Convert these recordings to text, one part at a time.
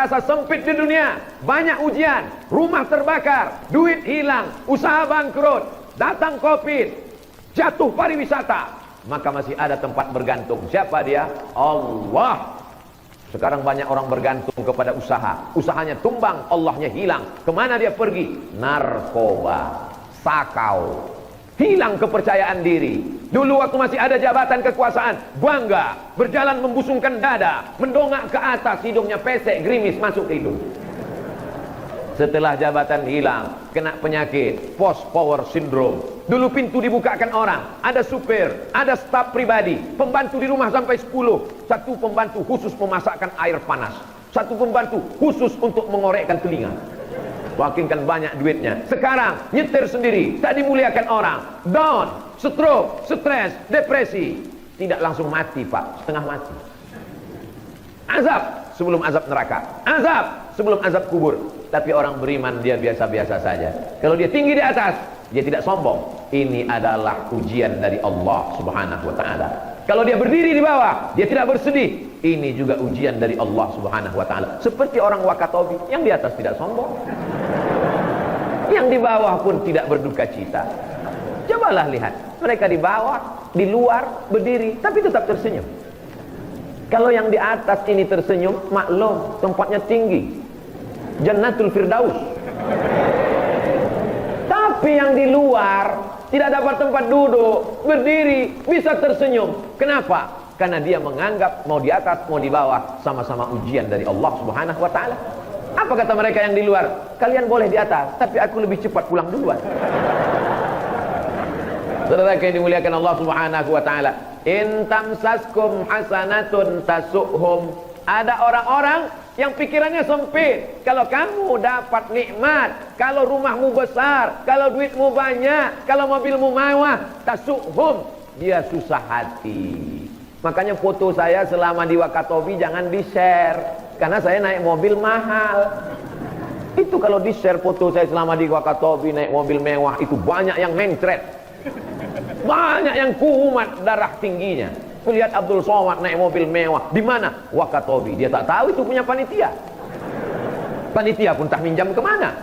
Rasa sempit di dunia, banyak ujian, rumah terbakar, duit hilang, usaha bangkrut, datang Covid, jatuh pariwisata, maka masih ada tempat bergantung. Siapa dia? Allah. Sekarang banyak orang bergantung kepada usaha, usahanya tumbang, Allahnya hilang. Kemana dia pergi? Narkoba, sakau, hilang kepercayaan diri. Dulu waktu masih ada jabatan kekuasaan, bangga, berjalan membusungkan dada, mendongak ke atas, hidungnya pesek, gerimis masuk ke hidung. Setelah jabatan hilang, kena penyakit post power syndrome. Dulu pintu dibukakan orang, ada supir, ada staf pribadi, pembantu di rumah sampai 10. Satu pembantu khusus memasakkan air panas, satu pembantu khusus untuk mengorekkan telinga. Makin kan banyak duitnya. Sekarang nyetir sendiri, tak dimuliakan orang, down, stroke, stres, depresi. Tidak langsung mati Pak, setengah mati. Azab sebelum azab neraka, azab sebelum azab kubur. Tapi orang beriman dia biasa-biasa saja. Kalau dia tinggi di atas, dia tidak sombong. Ini adalah ujian dari Allah Subhanahu wa taala. Kalau dia berdiri di bawah, dia tidak bersedih. Ini juga ujian dari Allah Subhanahu wa taala. Seperti orang Wakatobi, yang di atas tidak sombong, yang di bawah pun tidak berduka cita. Cobalah lihat, mereka di bawah, di luar berdiri, tapi tetap tersenyum. Kalau yang di atas ini tersenyum, maklum tempatnya tinggi, Jannatul Firdaus. Tapi yang di luar tidak dapat tempat duduk, berdiri, bisa tersenyum. Kenapa? Karena dia menganggap mau di atas, mau di bawah, sama-sama ujian dari Allah Subhanahu wa taala. Apa kata mereka yang di luar? Kalian boleh di atas, tapi aku lebih cepat pulang duluan. Saudara yang dimuliakan Allah Subhanahu wa taala, in tamsaskum hasanatun tasuhum. Ada orang-orang yang pikirannya sempit. Kalau kamu dapat nikmat, kalau rumahmu besar, kalau duitmu banyak, kalau mobilmu mewah, tasuhum, dia susah hati. Makanya foto saya selama di Wakatobi jangan di-share, karena saya naik mobil mahal. Itu kalau di-share foto saya selama di Wakatobi naik mobil mewah, itu banyak yang mencret, banyak yang kumat darah tingginya. Melihat Abdul Somad naik mobil mewah, di mana? Wakatobi. Dia tak tahu itu punya panitia. Panitia pun tak minjam kemana.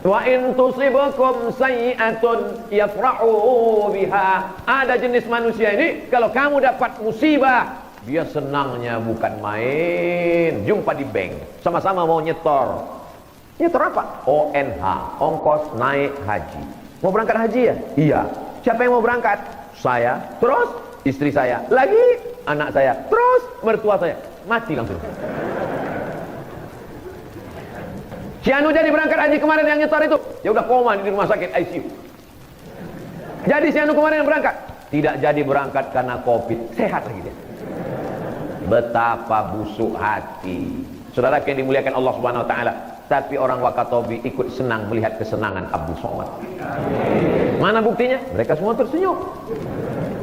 Wa in tusibukum sayyi'atun yafrahu biha. Ada jenis manusia ini, kalau kamu dapat musibah, dia senangnya bukan main. Jumpa di bank, sama-sama mau nyetor. Nyetor apa? ONH, ongkos naik haji. Mau berangkat haji ya? Iya. Siapa yang mau berangkat? Saya. Terus istri saya, lagi anak saya, terus mertua saya. Mati langsung. Si Anu jadi berangkat haji kemarin yang nyetor itu, ya udah koma di rumah sakit ICU. Jadi si Anu kemarin yang berangkat, tidak jadi berangkat karena Covid, sehat lagi dia. Betapa busuk hati. Saudara yang dimuliakan Allah Subhanahu wa taala, tapi orang Wakatobi ikut senang melihat kesenangan Abdul Somad. Mana buktinya? Mereka semua tersenyum.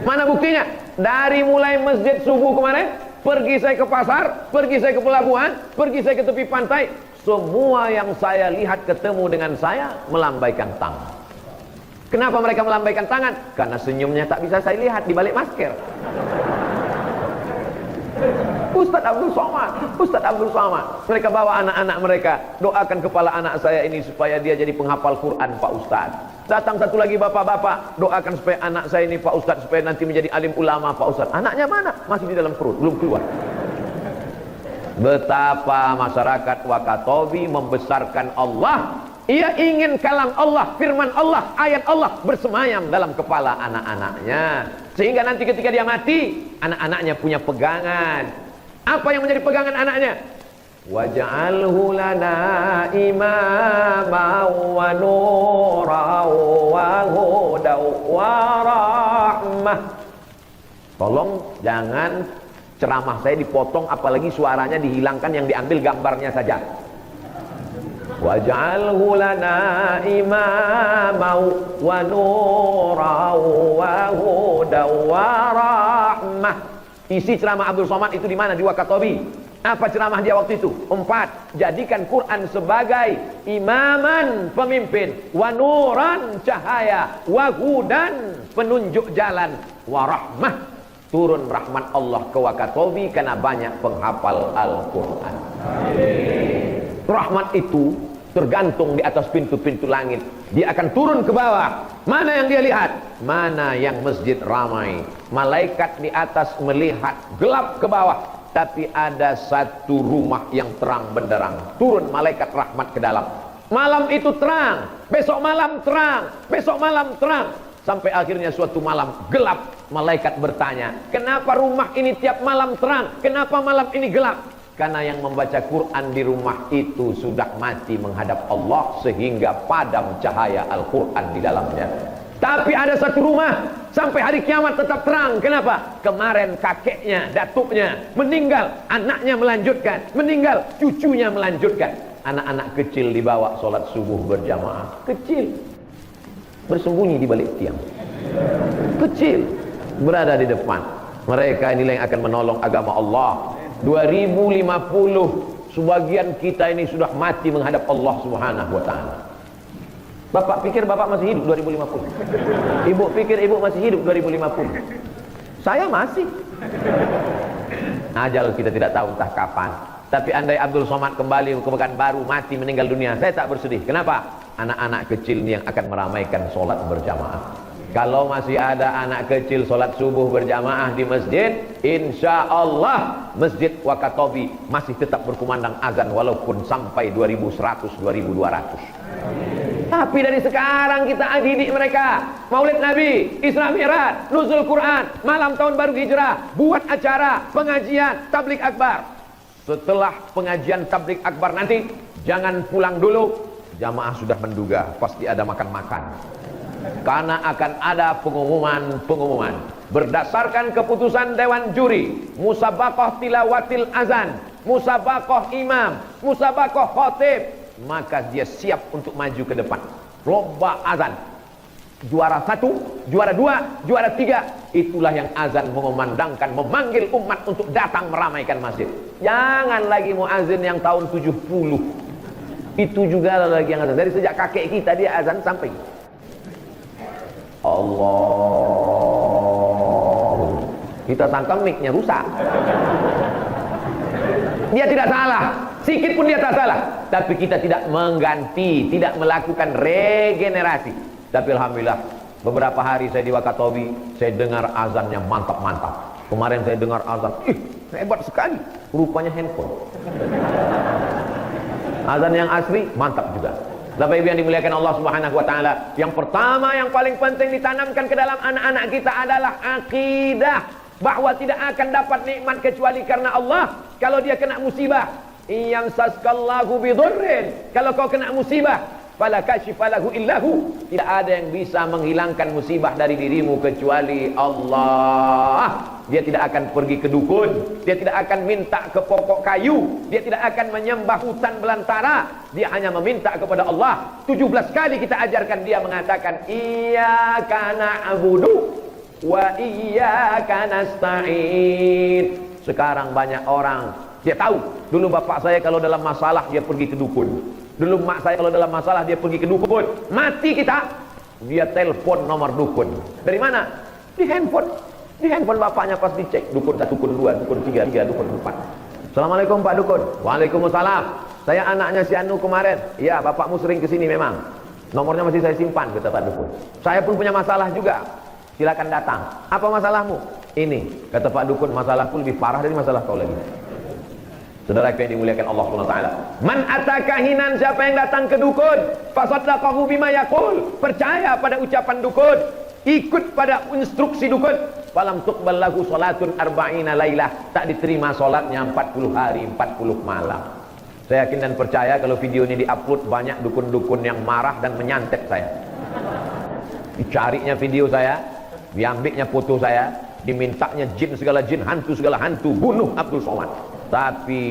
Mana buktinya? Dari mulai masjid subuh kemarin, pergi saya ke pasar, pergi saya ke pelabuhan, pergi saya ke tepi pantai, semua yang saya lihat ketemu dengan saya melambaikan tangan. Kenapa mereka melambaikan tangan? Karena senyumnya tak bisa saya lihat di balik masker. Ustadz Abdul Somad, Ustadz Abdul Somad. Mereka bawa anak-anak mereka, doakan kepala anak saya ini supaya dia jadi penghafal Quran Pak Ustadz. Datang satu lagi bapak-bapak, doakan supaya anak saya ini Pak Ustadz, supaya nanti menjadi alim ulama Pak Ustadz. Anaknya mana? Masih di dalam perut, belum keluar. Betapa masyarakat Wakatobi membesarkan Allah. Ia ingin kalam Allah, firman Allah, ayat Allah bersemayam dalam kepala anak-anaknya, sehingga nanti ketika dia mati, anak-anaknya punya pegangan. Apa yang menjadi pegangan anaknya? Waj'alhu lana imama wa nura wa huda wa rahmah. Tolong jangan ceramah saya dipotong, apalagi suaranya dihilangkan, yang diambil gambarnya saja. Waj'alhu lana imama wa nura wa huda wa rahmah. Isi ceramah Abdul Somad itu di mana? Di Wakatobi. Apa ceramah dia waktu itu? 4. Jadikan Quran sebagai imaman, pemimpin, wa nuran, cahaya, wa hudan, penunjuk jalan, wa rahmah, turun rahmat Allah ke Wakatobi karena banyak penghafal Al-Quran. Rahmat itu tergantung di atas pintu-pintu langit. Dia akan turun ke bawah. Mana yang dia lihat? Mana yang masjid ramai. Malaikat di atas melihat gelap ke bawah. Tapi ada satu rumah yang terang benderang. Turun malaikat rahmat ke dalam. Malam itu terang, besok malam terang, besok malam terang. Sampai akhirnya suatu malam gelap. Malaikat bertanya, kenapa rumah ini tiap malam terang? Kenapa malam ini gelap? Karena yang membaca Quran di rumah itu sudah mati menghadap Allah, sehingga padam cahaya Al-Quran di dalamnya. Tapi ada satu rumah sampai hari kiamat tetap terang. Kenapa? Kemarin kakeknya, datuknya meninggal, anaknya melanjutkan, meninggal, cucunya melanjutkan. Anak-anak kecil dibawa sholat subuh berjamaah. Kecil, bersembunyi di balik tiang. Kecil, berada di depan. Mereka inilah yang akan menolong agama Allah. 2050 sebagian kita ini sudah mati menghadap Allah Subhanahu wa ta'ala. Bapak pikir bapak masih hidup 2050? Ibu pikir ibu masih hidup 2050? Saya masih. Ajal kita tidak tahu entah kapan. Tapi andai Abdul Somad kembali ke Pekanbaru, mati meninggal dunia, saya tak bersedih. Kenapa? Anak-anak kecil ini yang akan meramaikan sholat berjamaah. Kalau masih ada anak kecil sholat subuh berjamaah di masjid, insya Allah Masjid Wakatobi masih tetap berkumandang azan walaupun sampai 2100, 2200. Tapi dari sekarang kita didik mereka. Maulid Nabi, Isra Mi'raj, Nuzul Quran, malam tahun baru hijrah, buat acara pengajian tablik akbar. Setelah pengajian tablik akbar nanti, jangan pulang dulu. Jamaah sudah menduga pasti ada makan-makan. Karena akan ada pengumuman berdasarkan keputusan Dewan Juri, musabaqah tilawatil azan, musabaqah imam, musabaqah khatib. Maka dia siap untuk maju ke depan. Lomba azan. Juara 1, juara 2, juara 3. Itulah yang azan mengumandangkan, memanggil umat untuk datang meramaikan masjid. Jangan lagi muazin yang tahun 70. Itu juga lagi yang azan. Dari sejak kakek kita dia azan sampai Allah. Kita sangka mic-nya rusak. Dia tidak salah, sikit pun dia tak salah. Tapi kita tidak mengganti, tidak melakukan regenerasi. Tapi alhamdulillah, beberapa hari saya di Wakatobi, saya dengar azannya mantap-mantap. Kemarin saya dengar azan, hebat sekali, rupanya handphone. Azan yang asli mantap juga. Bapak Ibu yang dimuliakan Allah Subhanahu wa taala, yang pertama yang paling penting ditanamkan ke dalam anak-anak kita adalah akidah bahwa tidak akan dapat nikmat kecuali karena Allah. Kalau dia kena musibah, iyam saskallahu bidurrin, kalau kau kena musibah, fala kashifalahu illahu, tidak ada yang bisa menghilangkan musibah dari dirimu kecuali Allah. Dia tidak akan pergi ke dukun, dia tidak akan minta ke pokok kayu, dia tidak akan menyembah hutan belantara, dia hanya meminta kepada Allah. 17 kali kita ajarkan dia mengatakan iyyaka na'budu wa iyyaka nasta'in. Sekarang banyak orang, dia tahu, dulu bapak saya kalau dalam masalah dia pergi ke dukun, dulu mak saya kalau dalam masalah dia pergi ke dukun. Mati kita, dia telepon nomor dukun. Dari mana? Di handphone. Di handphone bapaknya pas dicek, dukun 1, dukun 2, dukun 3, dukun 4. Assalamualaikum Pak Dukun. Waalaikumsalam. Saya anaknya si Anu kemarin. Iya, bapakmu sering kesini memang. Nomornya masih saya simpan, kata Pak Dukun. Saya pun punya masalah juga. Silakan datang. Apa masalahmu? Ini, kata Pak Dukun, masalahku lebih parah dari masalah kau lagi. Saudara yang dimuliakan Allah Subhanahu wa taala. Man ataka hinan, siapa yang datang ke dukun, fasaddaqahu bima yaqul, percaya pada ucapan dukun, ikut pada instruksi dukun, falam tuqbal lahu salatun arba'ina lailah, tak diterima salatnya 40 hari 40 malam. Saya yakin dan percaya kalau video ini diupload, banyak dukun-dukun yang marah dan menyantet saya. Dicarinya video saya, diambilnya foto saya, dimintanya jin segala jin, hantu segala hantu, bunuh Abdul Somad. Tapi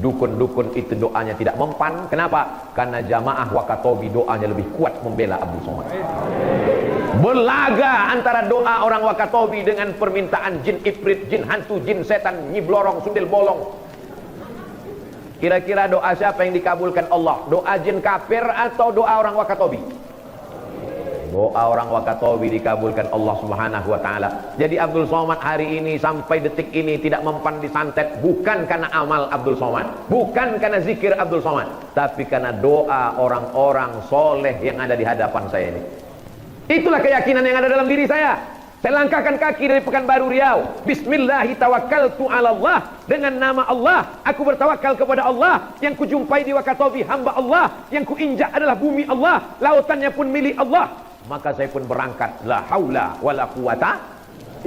dukun-dukun itu doanya tidak mempan. Kenapa? Karena jamaah Wakatobi doanya lebih kuat membela Abdul Somad. Berlaga antara doa orang Wakatobi dengan permintaan jin ifrit, jin hantu, jin setan, nyi blorong, sundel bolong. Kira-kira doa siapa yang dikabulkan Allah? Doa jin kafir atau doa orang Wakatobi? Doa orang Wakatobi dikabulkan Allah Subhanahu wa taala. Jadi Abdul Somad hari ini sampai detik ini tidak mempan disantet bukan karena amal Abdul Somad, bukan karena zikir Abdul Somad, tapi karena doa orang-orang soleh yang ada di hadapan saya ini. Itulah keyakinan yang ada dalam diri saya. Saya langkahkan kaki dari Pekanbaru Riau. Bismillahi tawakkaltu ala Allah. Dengan nama Allah, aku bertawakal kepada Allah. Yang kujumpai di Wakatobi hamba Allah. Yang kuinjak adalah bumi Allah. Lautannya pun milik Allah. Maka saya pun berangkat. La haula wa la quwata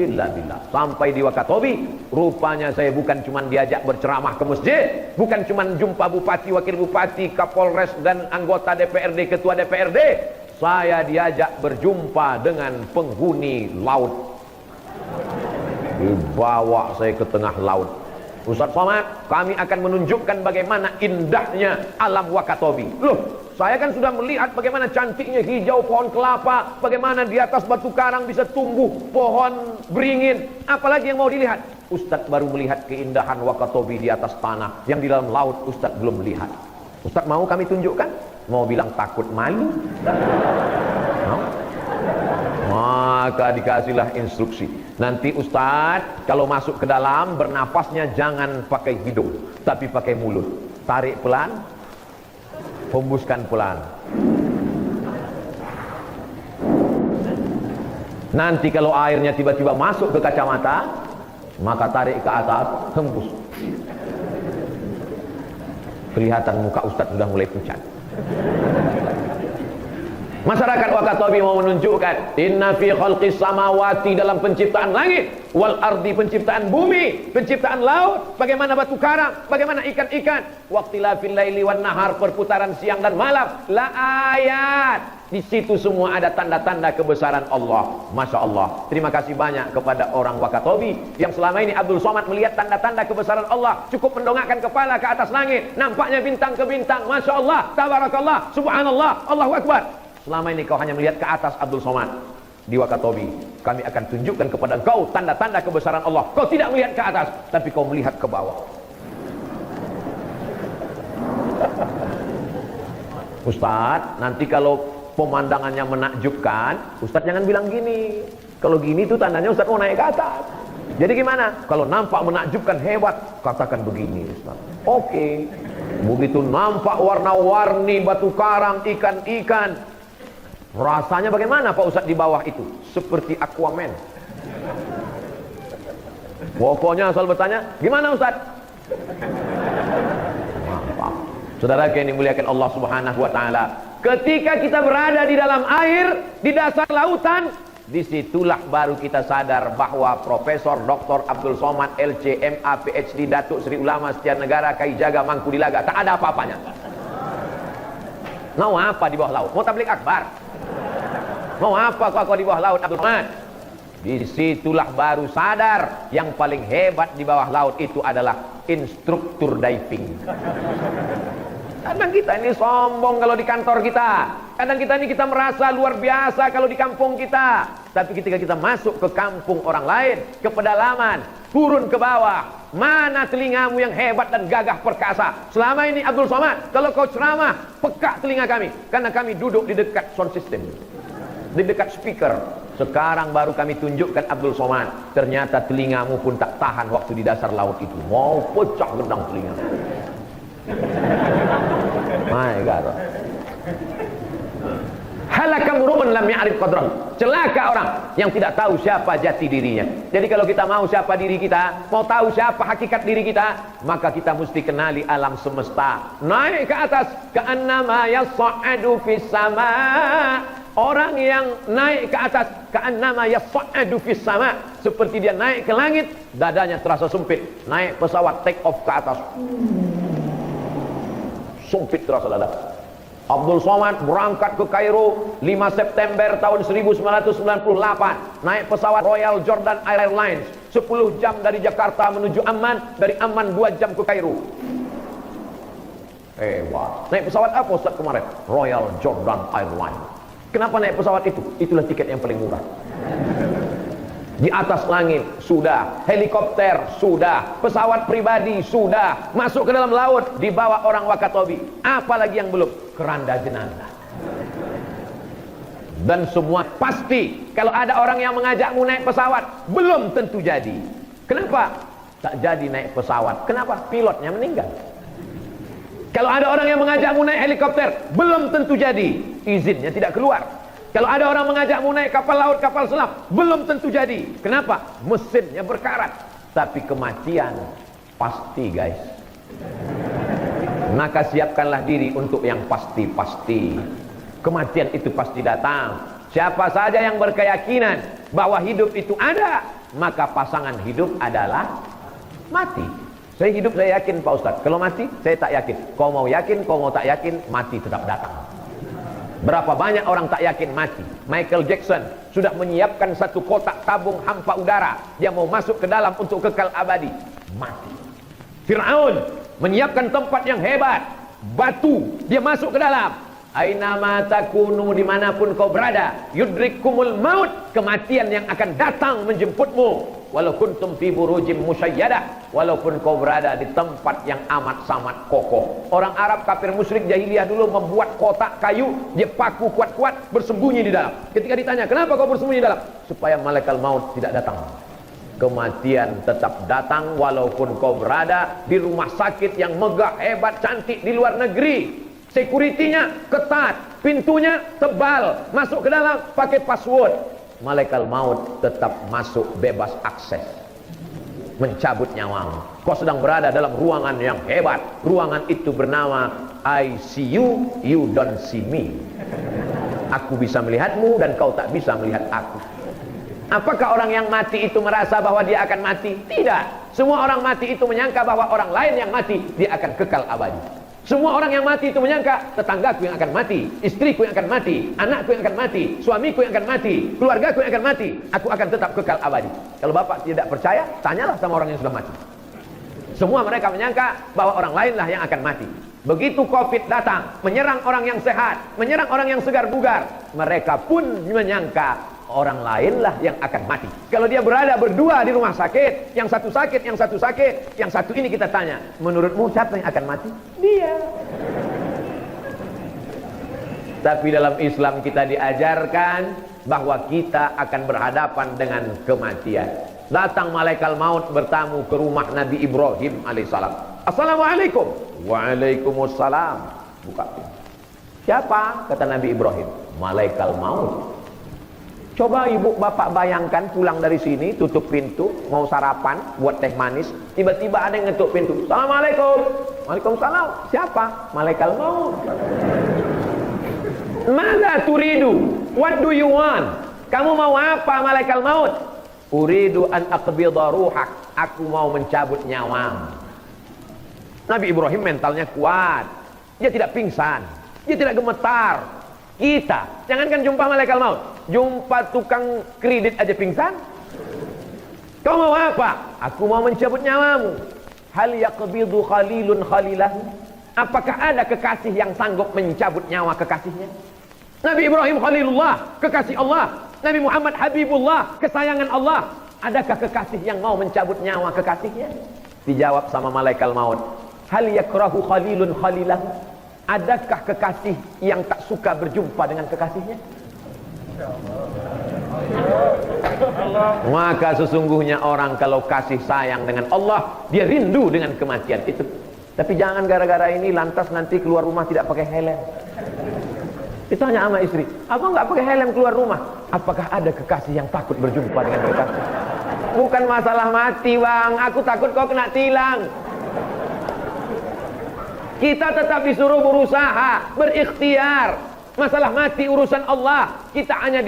illa billah. Sampai di Wakatobi, rupanya saya bukan cuma diajak berceramah ke masjid, bukan cuma jumpa bupati, wakil bupati, kapolres dan anggota DPRD, ketua DPRD. Saya diajak berjumpa dengan penghuni laut. Dibawa saya ke tengah laut. Ustaz Somad, kami akan menunjukkan bagaimana indahnya alam Wakatobi. Loh, saya kan sudah melihat bagaimana cantiknya hijau pohon kelapa, bagaimana di atas batu karang bisa tumbuh pohon beringin. Apalagi yang mau dilihat? Ustaz baru melihat keindahan Wakatobi di atas tanah. Yang di dalam laut Ustaz belum melihat. Ustaz mau kami tunjukkan? Mau bilang takut malu? No? Maka dikasihlah instruksi. Nanti Ustaz kalau masuk ke dalam bernafasnya jangan pakai hidung, tapi pakai mulut. Tarik pelan, hembuskan pelan. Nanti kalau airnya tiba-tiba masuk ke kacamata, maka tarik ke atas, hembus. Kelihatan muka Ustaz sudah mulai pucat. Masyarakat Wakatobi mau menunjukkan inna fi khalqis samawati, dalam penciptaan langit, wal ardi, penciptaan bumi, penciptaan laut, bagaimana batu karang, bagaimana ikan-ikan, waqtilafil laili wan nahar, perputaran siang dan malam, la ayat. Di situ semua ada tanda-tanda kebesaran Allah. Masya Allah. Terima kasih banyak kepada orang Wakatobi yang selama ini Abdul Somad melihat tanda-tanda kebesaran Allah. Cukup mendongakkan kepala ke atas langit, nampaknya bintang ke bintang. Masya Allah, tabarakallah, subhanallah, Allahu Akbar. Selama ini kau hanya melihat ke atas Abdul Somad. Di Wakatobi kami akan tunjukkan kepada engkau tanda-tanda kebesaran Allah. Kau tidak melihat ke atas, tapi kau melihat ke bawah. Ustaz, nanti kalau pemandangannya menakjubkan, Ustaz jangan bilang gini. Kalau gini tuh tandanya Ustaz mau naik ke atas. Jadi gimana? Kalau nampak menakjubkan, hebat, katakan begini Ustaz. Oke. Begitu nampak warna-warni batu karang, ikan-ikan, rasanya bagaimana Pak Ustaz di bawah itu? Seperti Aquaman. Pokoknya asal bertanya, gimana Ustaz? Mantap. Saudara yang dimuliakan Allah Subhanahu wa taala, ketika kita berada di dalam air, di dasar lautan, disitulah baru kita sadar bahwa Profesor Dr. Abdul Somad LC MA PhD Datuk Seri Ulama Setiap Negara Kai Jaga Mangku Dilaga tak ada apa-apanya. Mau apa di bawah laut? Mau tablik akbar? Mau apa kau di bawah laut Abdul Somad? Disitulah baru sadar yang paling hebat di bawah laut itu adalah instruktur diving. Kadang kita ini sombong kalau di kantor kita. Kadang kita ini kita merasa luar biasa kalau di kampung kita. Tapi ketika kita masuk ke kampung orang lain, ke pedalaman, turun ke bawah, mana telingamu yang hebat dan gagah perkasa? Selama ini Abdul Somad, kalau kau ceramah, peka telinga kami. Karena kami duduk di dekat sound system, di dekat speaker. Sekarang baru kami tunjukkan Abdul Somad. Ternyata telingamu pun tak tahan waktu di dasar laut itu. Mau pecah gendang telinga. My God. Halaka murun lam ya'rif qadrah. Celaka orang yang tidak tahu siapa jati dirinya. Jadi kalau kita mau siapa diri kita, mau tahu siapa hakikat diri kita, maka kita mesti kenali alam semesta. Naik ke atas, ka'annama yas'adu fis sama. Orang yang naik ke atas, ka'annama yas'adu fis sama, seperti dia naik ke langit, dadanya terasa sempit. Naik pesawat take off ke atas, sempit terasa dada. Abdul Somad berangkat ke Kairo 5 September tahun 1998, naik pesawat Royal Jordan Airlines 10 jam dari Jakarta menuju Amman, dari Amman 2 jam ke Kairo. Hebat. Naik pesawat apa Ustaz kemarin? Royal Jordan Airlines. Kenapa naik pesawat itu? Itulah tiket yang paling murah. Di atas langit sudah, helikopter sudah, pesawat pribadi sudah, masuk ke dalam laut dibawa orang Wakatobi. Apalagi yang belum? Keranda jenazah. Dan semua pasti, kalau ada orang yang mengajakmu naik pesawat, belum tentu jadi. Kenapa? Tak jadi naik pesawat. Kenapa? Pilotnya meninggal. Kalau ada orang yang mengajakmu naik helikopter, belum tentu jadi. Izinnya tidak keluar. Kalau ada orang mengajakmu naik kapal laut, kapal selam, belum tentu jadi. Kenapa? Mesinnya berkarat. Tapi kematian pasti, guys. Maka siapkanlah diri untuk yang pasti-pasti. Kematian itu pasti datang. Siapa saja yang berkeyakinan bahwa hidup itu ada, maka pasangan hidup adalah mati. Saya hidup, saya yakin Pak Ustadz. Kalau mati, saya tak yakin. Kau mau yakin, kau mau tak yakin, mati tetap datang. Berapa banyak orang tak yakin mati. Michael Jackson sudah menyiapkan satu kotak tabung hampa udara. Dia mau masuk ke dalam untuk kekal abadi. Mati. Fir'aun menyiapkan tempat yang hebat. Batu. Dia masuk ke dalam. Ainama takunu, dimanapun kau berada, yudrikumul maut, kematian yang akan datang menjemputmu. Walau kuntum fi burujim musayyadah, walaupun kau berada di tempat yang amat sangat kokoh. Orang Arab kafir musyrik jahiliyah dulu membuat kotak kayu, dia paku kuat-kuat, bersembunyi di dalam. Ketika ditanya, kenapa kau bersembunyi di dalam? Supaya malaikat maut tidak datang. Kematian tetap datang walaupun kau berada di rumah sakit yang megah, hebat, cantik di luar negeri. Security-nya ketat, pintunya tebal, masuk ke dalam pakai password. Malaikat maut tetap masuk, bebas akses, mencabut nyawamu. Kau sedang berada dalam ruangan yang hebat. Ruangan itu bernama I see you, you don't see me. Aku bisa melihatmu dan kau tak bisa melihat aku. Apakah orang yang mati itu merasa bahwa dia akan mati? Tidak. Semua orang mati itu menyangka bahwa orang lain yang mati, dia akan kekal abadi. Semua orang yang mati itu menyangka tetanggaku yang akan mati, istriku yang akan mati, anakku yang akan mati, suamiku yang akan mati, keluargaku yang akan mati. Aku akan tetap kekal abadi. Kalau bapak tidak percaya, tanyalah sama orang yang sudah mati. Semua mereka menyangka bahwa orang lainlah yang akan mati. Begitu COVID datang, menyerang orang yang sehat, menyerang orang yang segar bugar, mereka pun menyangka orang lainlah yang akan mati. Kalau dia berada berdua di rumah sakit, yang satu sakit, yang satu sakit, yang satu ini kita tanya, menurutmu siapa yang akan mati? Dia. Tapi dalam Islam kita diajarkan bahwa kita akan berhadapan dengan kematian. Datang malaikat maut bertamu ke rumah Nabi Ibrahim alaihissalam. Assalamualaikum. Waalaikumsalam. Buka pintu. Siapa? Kata Nabi Ibrahim. Malaikat maut. Coba ibu bapak bayangkan pulang dari sini, tutup pintu, mau sarapan, buat teh manis, tiba-tiba ada yang ngetuk pintu. Assalamualaikum. Waalaikumsalam. Siapa? Malaikat maut. Mada turidu? What do you want? Kamu mau apa malaikat maut? Uridu an aqbidha ruhak. Aku mau mencabut nyawamu. Nabi Ibrahim mentalnya kuat. Dia tidak pingsan. Dia tidak gemetar. Kita, jangankan jumpa malaikat maut, jumpa tukang kredit aja pingsan. Kau mau apa? Aku mau mencabut nyawamu. Hal yaqbidu khalilun khalilahu? Apakah ada kekasih yang sanggup mencabut nyawa kekasihnya? Nabi Ibrahim Khalilullah, kekasih Allah. Nabi Muhammad Habibullah, kesayangan Allah. Adakah kekasih yang mau mencabut nyawa kekasihnya? Dijawab sama malaikat maut. Hal yakrahu khalilun khalilahu? Adakah kekasih yang tak suka berjumpa dengan kekasihnya? Maka sesungguhnya orang kalau kasih sayang dengan Allah, dia rindu dengan kematian itu. Tapi jangan gara-gara ini lantas nanti keluar rumah tidak pakai helm. Ditanya sama istri, abang nggak pakai helm keluar rumah? Apakah ada kekasih yang takut berjumpa dengan kekasih? Bukan masalah mati bang, aku takut kau kena tilang. Kita tetap disuruh berusaha, berikhtiar. Masalah mati urusan Allah. Kita hanya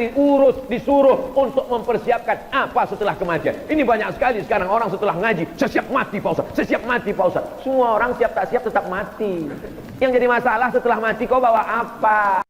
disuruh untuk mempersiapkan apa setelah kematian. Ini banyak sekali sekarang orang setelah ngaji, saya siap mati Pak Ustaz, saya siap mati Pak Ustaz. Semua orang siap tak siap tetap mati. Yang jadi masalah setelah mati kau bawa apa?